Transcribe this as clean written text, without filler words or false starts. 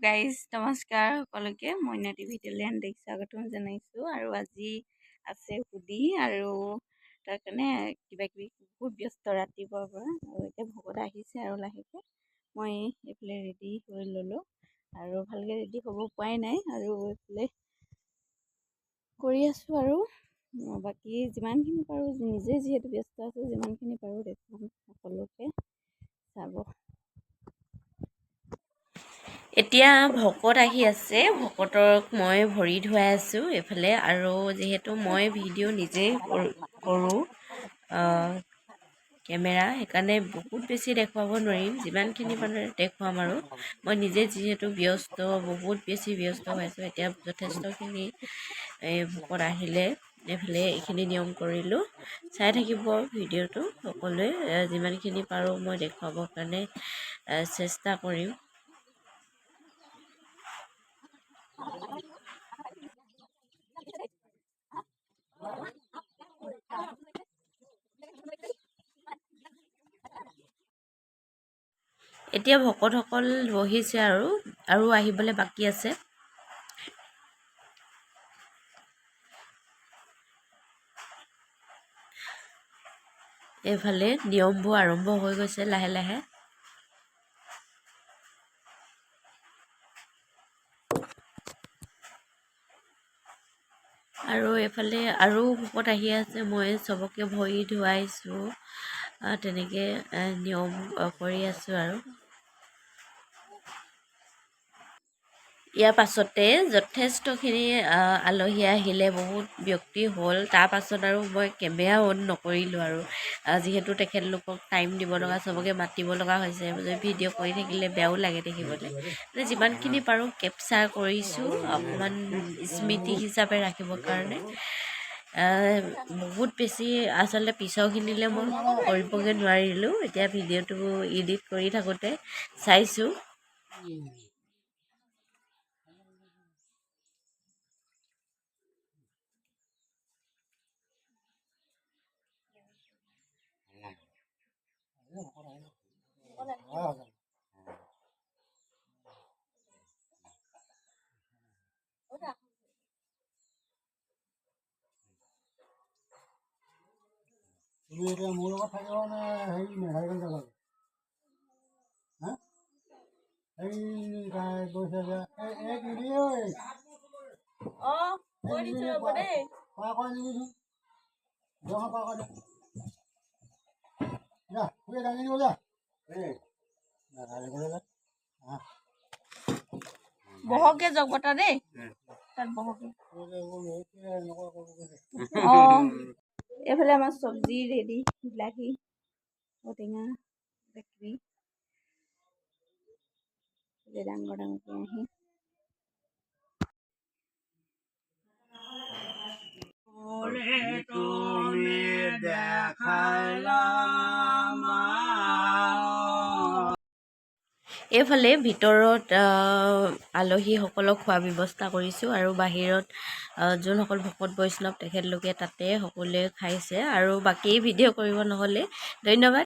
Guys নমস্কাৰ সকলোকে মইনা টিভিলৈ আন্তৰিক স্বাগতম জনাইছোঁ। আৰু আজি আছে সুধি আৰু তাৰ কাৰণে কিবা কিবি বহুত ব্যস্ত ৰাতিপুৱাৰ পৰা। আৰু এতিয়া ভকত আহিছে আৰু লাহেকৈ মই এইফালে ৰেডি হৈ ল'লোঁ আৰু ভালকৈ ৰেডি হ'ব পৰাই নাই আৰু এইফালে কৰি আছোঁ আৰু বাকী যিমানখিনি পাৰোঁ নিজে যিহেতু ব্যস্ত আছোঁ যিমানখিনি পাৰোঁ দেখুৱাম সকলোকে চাব। এতিয়া ভকত আহি আছে, ভকতক মই ভৰি ধুৱাই আছোঁ এইফালে। আৰু যিহেতু মই ভিডিঅ' নিজেই কৰোঁ কেমেৰা, সেইকাৰণে বহুত বেছি দেখুৱাব নোৱাৰিম, যিমানখিনি মানে দেখুৱাম। আৰু মই নিজে যিহেতু ব্যস্ত, বহুত বেছি ব্যস্ত হৈ আছোঁ এতিয়া। যথেষ্টখিনি ভকত আহিলে এইফালে এইখিনি নিয়ম কৰিলোঁ। চাই থাকিব ভিডিঅ'টো সকলোৱে, যিমানখিনি পাৰোঁ মই দেখুৱাবৰ কাৰণে চেষ্টা কৰিম। এতিয়া ভকতসকল বহিছে আৰু আহিবলৈ বাকী আছে। এইফালে নিয়মবোৰ আৰম্ভ হৈ গৈছে লাহে লাহে। আৰু এইফালে আৰু ভকত আহি আছে, মই চবকে ভৰি ধুৱাইছোঁ, তেনেকৈ নিয়ম কৰি আছোঁ। আৰু ইয়াৰ পাছতে যথেষ্টখিনি আলহী আহিলে, বহুত ব্যক্তি হ'ল। তাৰ পাছত আৰু মই কেমেৰা অন নকৰিলোঁ আৰু যিহেতু তেখেতলোকক টাইম দিব লগা, চবকে মাতিব লগা হৈছে। ভিডিঅ' কৰি থাকিলে বেয়াও লাগে দেখিবলৈ, মানে যিমানখিনি পাৰোঁ কেপচাৰ কৰিছোঁ অকণমান স্মৃতি হিচাপে ৰাখিবৰ কাৰণে। বহুত বেছি আচলতে পিছৰখিনিলৈ মই কৰিবগৈ নোৱাৰিলোঁ। এতিয়া ভিডিঅ'টো এডিট কৰি থাকোঁতে চাইছোঁ। মোৰ লগত থাকিব নে হেৰি মেঘালয় যাব? এই গৈছে যে এই দিদি ঐ কৈ দিছোঁ ৰ'ব দেই, পাৰ কৰি নিবিচোন জহা পাৰ কৰি যা শুয়ে দাঙি দিব যা। বহকে যাওক বতা দেই, তাত বহকে। এইফালে আমাৰ চব্জি ৰেডি, বিলাহী, ঔটেঙা, কিবি ডাঙৰ ডাঙৰকৈ আহি এইফালে ভিতৰত আলহীসকলক খোৱা ব্যৱস্থা কৰিছোঁ আৰু বাহিৰত যোনসকল ভকত বৈষ্ণৱ তেখেতলোকে তাতে সকলোৱে খাইছে। আৰু বাকী ভিডিঅ' কৰিব নহ'লে, ধন্যবাদ।